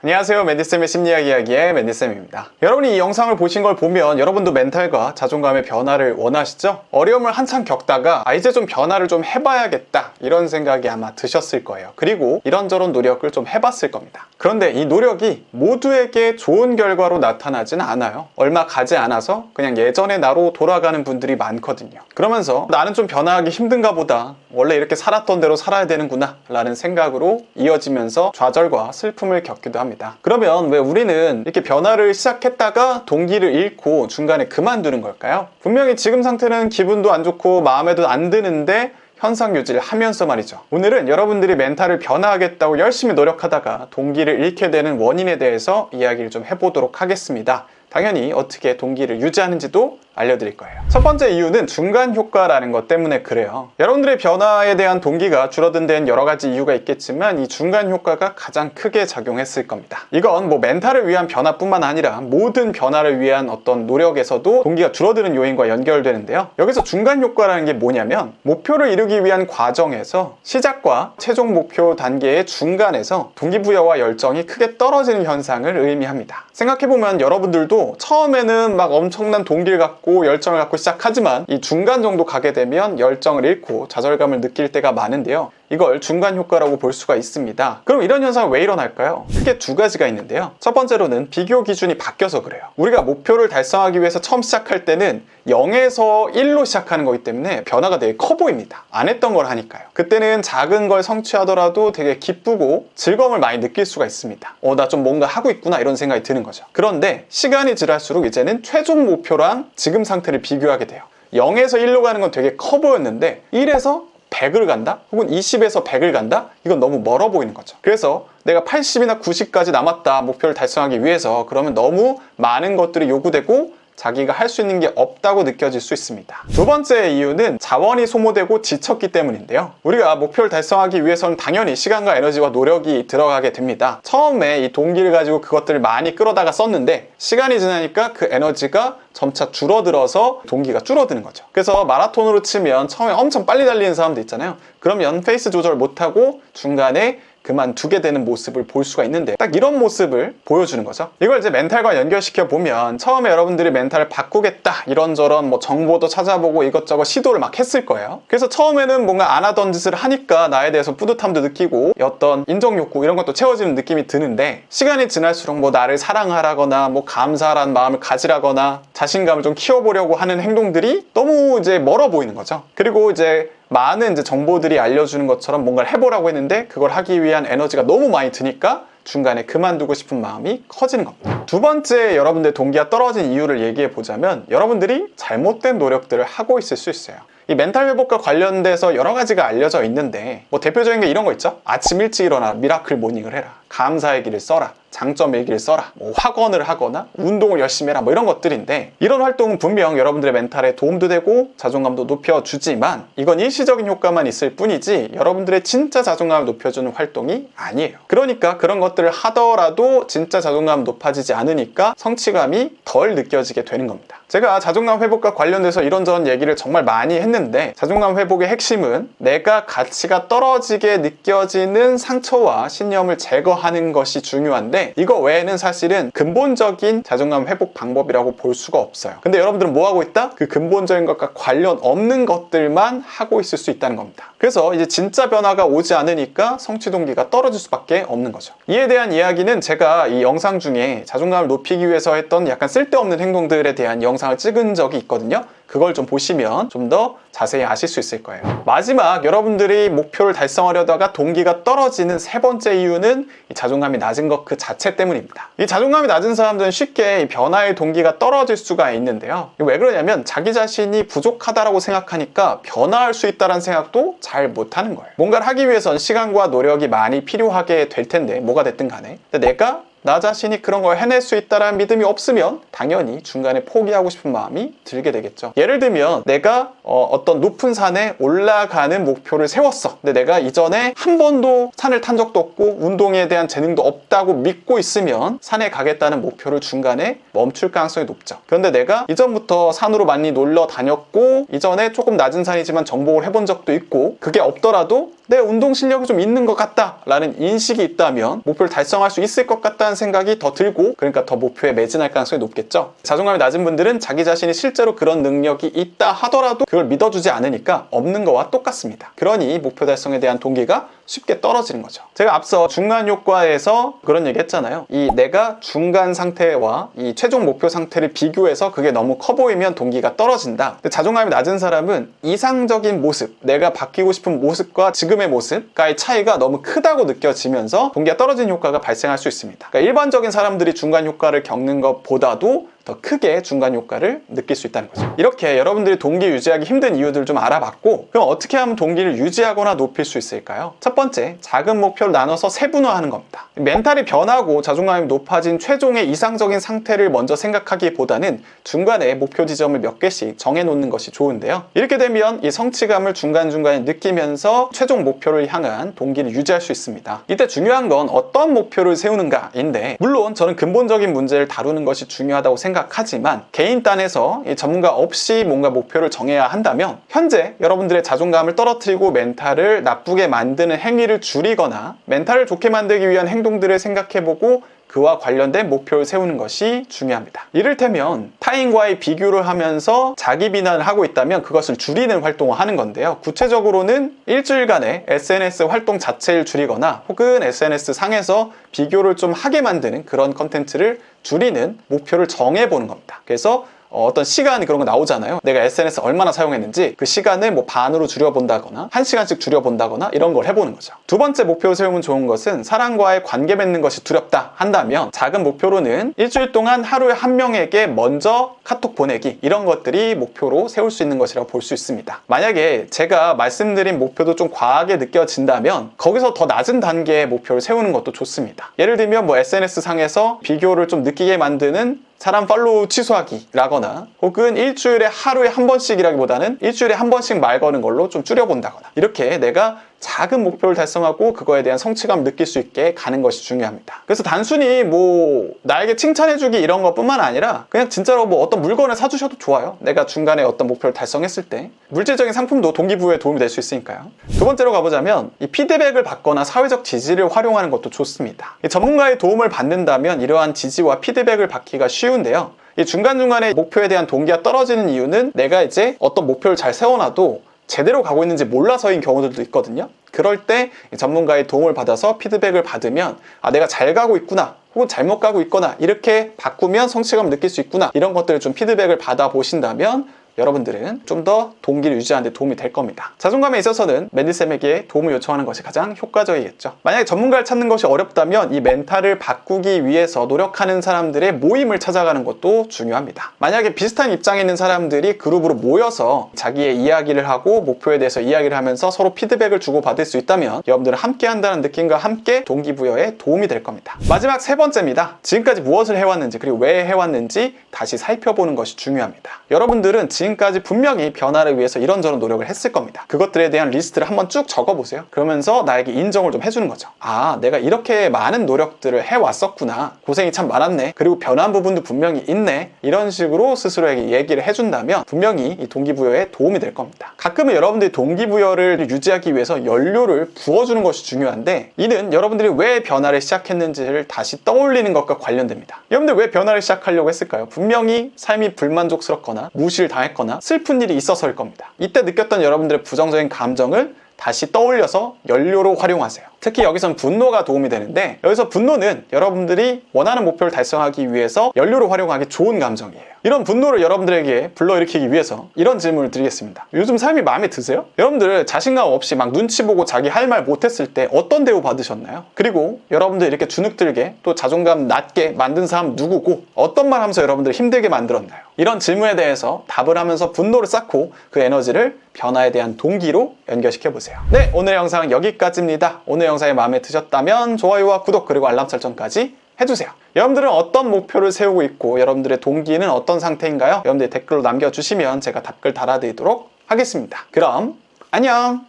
안녕하세요. 맨디쌤의 심리학 이야기의 맨디쌤입니다. 여러분이 이 영상을 보신 걸 보면 여러분도 멘탈과 자존감의 변화를 원하시죠? 어려움을 한참 겪다가 이제 좀 변화를 좀 해봐야겠다 이런 생각이 아마 드셨을 거예요. 그리고 이런저런 노력을 좀 해봤을 겁니다. 그런데 이 노력이 모두에게 좋은 결과로 나타나진 않아요. 얼마 가지 않아서 그냥 예전의 나로 돌아가는 분들이 많거든요. 그러면서 나는 좀 변화하기 힘든가 보다, 원래 이렇게 살았던 대로 살아야 되는구나 라는 생각으로 이어지면서 좌절과 슬픔을 겪기도 합니다. 그러면 왜 우리는 이렇게 변화를 시작했다가 동기를 잃고 중간에 그만두는 걸까요? 분명히 지금 상태는 기분도 안 좋고 마음에도 안 드는데 현상 유지를 하면서 말이죠. 오늘은 여러분들이 멘탈을 변화하겠다고 열심히 노력하다가 동기를 잃게 되는 원인에 대해서 이야기를 좀 해보도록 하겠습니다. 당연히 어떻게 동기를 유지하는지도 알려드릴 거예요. 첫 번째 이유는 중간 효과라는 것 때문에 그래요. 여러분들의 변화에 대한 동기가 줄어든 데는 여러 가지 이유가 있겠지만 이 중간 효과가 가장 크게 작용했을 겁니다. 이건 멘탈을 위한 변화뿐만 아니라 모든 변화를 위한 어떤 노력에서도 동기가 줄어드는 요인과 연결되는데요. 여기서 중간 효과라는 게 뭐냐면 목표를 이루기 위한 과정에서 시작과 최종 목표 단계의 중간에서 동기부여와 열정이 크게 떨어지는 현상을 의미합니다. 생각해보면 여러분들도 처음에는 막 엄청난 동기를 갖고 열정을 갖고 시작하지만 이 중간 정도 가게 되면 열정을 잃고 좌절감을 느낄 때가 많은데요. 이걸 중간 효과라고 볼 수가 있습니다. 그럼 이런 현상은 왜 일어날까요? 크게 두 가지가 있는데요. 첫 번째로는 비교 기준이 바뀌어서 그래요. 우리가 목표를 달성하기 위해서 처음 시작할 때는 0에서 1로 시작하는 거기 때문에 변화가 되게 커 보입니다. 안 했던 걸 하니까요. 그때는 작은 걸 성취하더라도 되게 기쁘고 즐거움을 많이 느낄 수가 있습니다. 나 좀 뭔가 하고 있구나 이런 생각이 드는 거죠. 그런데 시간이 지날수록 이제는 최종 목표랑 지금 상태를 비교하게 돼요. 0에서 1로 가는 건 되게 커 보였는데 1에서 100을 간다? 혹은 20에서 100을 간다? 이건 너무 멀어 보이는 거죠. 그래서 내가 80이나 90까지 남았다, 목표를 달성하기 위해서. 그러면 너무 많은 것들이 요구되고 자기가 할 수 있는 게 없다고 느껴질 수 있습니다. 두 번째 이유는 자원이 소모되고 지쳤기 때문인데요. 우리가 목표를 달성하기 위해서는 당연히 시간과 에너지와 노력이 들어가게 됩니다. 처음에 이 동기를 가지고 그것들을 많이 끌어다가 썼는데 시간이 지나니까 그 에너지가 점차 줄어들어서 동기가 줄어드는 거죠. 그래서 마라톤으로 치면 처음에 엄청 빨리 달리는 사람들 있잖아요. 그러면 페이스 조절 못하고 중간에 그만두게 되는 모습을 볼 수가 있는데 딱 이런 모습을 보여주는 거죠. 이걸 이제 멘탈과 연결시켜 보면 처음에 여러분들이 멘탈을 바꾸겠다 이런저런 정보도 찾아보고 이것저것 시도를 막 했을 거예요. 그래서 처음에는 뭔가 안 하던 짓을 하니까 나에 대해서 뿌듯함도 느끼고 어떤 인정 욕구 이런 것도 채워지는 느낌이 드는데 시간이 지날수록 나를 사랑하라거나 감사하라는 마음을 가지라거나 자신감을 좀 키워보려고 하는 행동들이 너무 이제 멀어 보이는 거죠. 그리고 이제 많은 정보들이 알려주는 것처럼 뭔가를 해보라고 했는데 그걸 하기 위한 에너지가 너무 많이 드니까 중간에 그만두고 싶은 마음이 커지는 겁니다. 두 번째 여러분들의 동기가 떨어진 이유를 얘기해 보자면 여러분들이 잘못된 노력들을 하고 있을 수 있어요. 이 멘탈 회복과 관련돼서 여러 가지가 알려져 있는데 대표적인 게 이런 거 있죠? 아침 일찍 일어나 미라클 모닝을 해라, 감사의 길을 써라, 장점 일기를 써라, 학원을 하거나 운동을 열심히 해라, 이런 것들인데 이런 활동은 분명 여러분들의 멘탈에 도움도 되고 자존감도 높여주지만 이건 일시적인 효과만 있을 뿐이지 여러분들의 진짜 자존감을 높여주는 활동이 아니에요. 그러니까 그런 것들을 하더라도 진짜 자존감 높아지지 않으니까 성취감이 덜 느껴지게 되는 겁니다. 제가 자존감 회복과 관련돼서 이런저런 얘기를 정말 많이 했는데 자존감 회복의 핵심은 내가 가치가 떨어지게 느껴지는 상처와 신념을 제거하는 것이 중요한데 이거 외에는 사실은 근본적인 자존감 회복 방법이라고 볼 수가 없어요. 근데 여러분들은 뭐 하고 있다? 그 근본적인 것과 관련 없는 것들만 하고 있을 수 있다는 겁니다. 그래서 이제 진짜 변화가 오지 않으니까 성취 동기가 떨어질 수밖에 없는 거죠. 이에 대한 이야기는 제가 이 영상 중에 자존감을 높이기 위해서 했던 약간 쓸데없는 행동들에 대한 영상을 찍은 적이 있거든요. 그걸 좀 보시면 좀 더 자세히 아실 수 있을 거예요. 마지막 여러분들이 목표를 달성하려다가 동기가 떨어지는 세 번째 이유는 이 자존감이 낮은 것 그 자체 때문입니다. 이 자존감이 낮은 사람들은 쉽게 이 변화의 동기가 떨어질 수가 있는데요. 왜 그러냐면 자기 자신이 부족하다라고 생각하니까 변화할 수 있다는 생각도 잘 못하는 거예요. 뭔가를 하기 위해선 시간과 노력이 많이 필요하게 될 텐데 뭐가 됐든 간에 근데 내가 나 자신이 그런 걸 해낼 수 있다는 믿음이 없으면 당연히 중간에 포기하고 싶은 마음이 들게 되겠죠. 예를 들면 내가 어떤 높은 산에 올라가는 목표를 세웠어. 근데 내가 이전에 한 번도 산을 탄 적도 없고 운동에 대한 재능도 없다고 믿고 있으면 산에 가겠다는 목표를 중간에 멈출 가능성이 높죠. 그런데 내가 이전부터 산으로 많이 놀러 다녔고 이전에 조금 낮은 산이지만 정복을 해본 적도 있고 그게 없더라도 내 운동 실력이 좀 있는 것 같다 라는 인식이 있다면 목표를 달성할 수 있을 것 같다는 생각이 더 들고, 그러니까 더 목표에 매진할 가능성이 높겠죠. 자존감이 낮은 분들은 자기 자신이 실제로 그런 능력이 있다 하더라도 그걸 믿어주지 않으니까 없는 거와 똑같습니다. 그러니 목표 달성에 대한 동기가 쉽게 떨어지는 거죠. 제가 앞서 중간 효과에서 그런 얘기 했잖아요. 이 내가 중간 상태와 이 최종 목표 상태를 비교해서 그게 너무 커 보이면 동기가 떨어진다. 근데 자존감이 낮은 사람은 이상적인 모습, 내가 바뀌고 싶은 모습과 지금의 모습과의 차이가 너무 크다고 느껴지면서 동기가 떨어지는 효과가 발생할 수 있습니다. 그러니까 일반적인 사람들이 중간 효과를 겪는 것보다도 더 크게 중간 효과를 느낄 수 있다는 거죠. 이렇게 여러분들이 동기 유지하기 힘든 이유들을 좀 알아봤고, 그럼 어떻게 하면 동기를 유지하거나 높일 수 있을까요? 첫 번째, 작은 목표를 나눠서 세분화하는 겁니다. 멘탈이 변하고 자존감이 높아진 최종의 이상적인 상태를 먼저 생각하기보다는 중간에 목표 지점을 몇 개씩 정해놓는 것이 좋은데요. 이렇게 되면 이 성취감을 중간중간에 느끼면서 최종 목표를 향한 동기를 유지할 수 있습니다. 이때 중요한 건 어떤 목표를 세우는가인데, 물론 저는 근본적인 문제를 다루는 것이 중요하다고 생각하지만 개인 딴에서 전문가 없이 뭔가 목표를 정해야 한다면 현재 여러분들의 자존감을 떨어뜨리고 멘탈을 나쁘게 만드는 행위를 줄이거나 멘탈을 좋게 만들기 위한 행동들을 생각해보고 그와 관련된 목표를 세우는 것이 중요합니다. 이를테면 타인과의 비교를 하면서 자기 비난을 하고 있다면 그것을 줄이는 활동을 하는 건데요. 구체적으로는 일주일간의 SNS 활동 자체를 줄이거나 혹은 SNS 상에서 비교를 좀 하게 만드는 그런 컨텐츠를 줄이는 목표를 정해보는 겁니다. 그래서 어떤 시간 그런 거 나오잖아요. 내가 SNS 얼마나 사용했는지 그 시간을 뭐 반으로 줄여본다거나 1시간씩 줄여본다거나 이런 걸 해보는 거죠. 두 번째 목표를 세우면 좋은 것은 사람과의 관계 맺는 것이 두렵다 한다면 작은 목표로는 일주일 동안 하루에 한 명에게 먼저 카톡 보내기, 이런 것들이 목표로 세울 수 있는 것이라고 볼 수 있습니다. 만약에 제가 말씀드린 목표도 좀 과하게 느껴진다면 거기서 더 낮은 단계의 목표를 세우는 것도 좋습니다. 예를 들면 뭐 SNS 상에서 비교를 좀 느끼게 만드는 사람 팔로우 취소하기라거나 혹은 일주일에 하루에 한 번씩이라기보다는 일주일에 한 번씩 말 거는 걸로 좀 줄여본다거나, 이렇게 내가 작은 목표를 달성하고 그거에 대한 성취감을 느낄 수 있게 가는 것이 중요합니다. 그래서 단순히 뭐 나에게 칭찬해주기 이런 것뿐만 아니라 그냥 진짜로 뭐 어떤 물건을 사주셔도 좋아요. 내가 중간에 어떤 목표를 달성했을 때 물질적인 상품도 동기부여에 도움이 될 수 있으니까요. 두 번째로 가보자면 이 피드백을 받거나 사회적 지지를 활용하는 것도 좋습니다. 이 전문가의 도움을 받는다면 이러한 지지와 피드백을 받기가 쉬운데요. 이 중간중간에 목표에 대한 동기가 떨어지는 이유는 내가 이제 어떤 목표를 잘 세워놔도 제대로 가고 있는지 몰라서인 경우들도 있거든요. 그럴 때 전문가의 도움을 받아서 피드백을 받으면 아, 내가 잘 가고 있구나 혹은 잘못 가고 있거나 이렇게 바꾸면 성취감을 느낄 수 있구나, 이런 것들을 좀 피드백을 받아 보신다면 여러분들은 좀 더 동기를 유지하는 데 도움이 될 겁니다. 자존감에 있어서는 맨디쌤에게 도움을 요청하는 것이 가장 효과적이겠죠. 만약에 전문가를 찾는 것이 어렵다면 이 멘탈을 바꾸기 위해서 노력하는 사람들의 모임을 찾아가는 것도 중요합니다. 만약에 비슷한 입장에 있는 사람들이 그룹으로 모여서 자기의 이야기를 하고 목표에 대해서 이야기를 하면서 서로 피드백을 주고받을 수 있다면 여러분들은 함께 한다는 느낌과 함께 동기부여에 도움이 될 겁니다. 마지막 세 번째입니다. 지금까지 무엇을 해왔는지 그리고 왜 해왔는지 다시 살펴보는 것이 중요합니다. 여러분들은 지금까지 분명히 변화를 위해서 이런저런 노력을 했을 겁니다. 그것들에 대한 리스트를 한번 쭉 적어보세요. 그러면서 나에게 인정을 좀 해주는 거죠. 아, 내가 이렇게 많은 노력들을 해왔었구나. 고생이 참 많았네. 그리고 변한 부분도 분명히 있네. 이런 식으로 스스로에게 얘기를 해준다면 분명히 이 동기부여에 도움이 될 겁니다. 가끔은 여러분들이 동기부여를 유지하기 위해서 연료를 부어주는 것이 중요한데, 이는 여러분들이 왜 변화를 시작했는지를 다시 떠올리는 것과 관련됩니다. 여러분들 왜 변화를 시작하려고 했을까요? 분명히 삶이 불만족스럽거나 무시를 당했거나 슬픈 일이 있어서일 겁니다. 이때 느꼈던 여러분들의 부정적인 감정을 다시 떠올려서 연료로 활용하세요. 특히 여기선 분노가 도움이 되는데, 여기서 분노는 여러분들이 원하는 목표를 달성하기 위해서 연료로 활용하기 좋은 감정이에요. 이런 분노를 여러분들에게 불러일으키기 위해서 이런 질문을 드리겠습니다. 요즘 삶이 마음에 드세요? 여러분들 자신감 없이 막 눈치 보고 자기 할 말 못했을 때 어떤 대우 받으셨나요? 그리고 여러분들 이렇게 주눅들게 또 자존감 낮게 만든 사람 누구고 어떤 말 하면서 여러분들 힘들게 만들었나요? 이런 질문에 대해서 답을 하면서 분노를 쌓고 그 에너지를 변화에 대한 동기로 연결시켜 보세요. 네, 오늘 영상은 여기까지입니다. 오늘 영상이 마음에 드셨다면 좋아요와 구독 그리고 알람 설정까지 해주세요. 여러분들은 어떤 목표를 세우고 있고 여러분들의 동기는 어떤 상태인가요? 여러분들이 댓글로 남겨주시면 제가 답글 달아드리도록 하겠습니다. 그럼 안녕!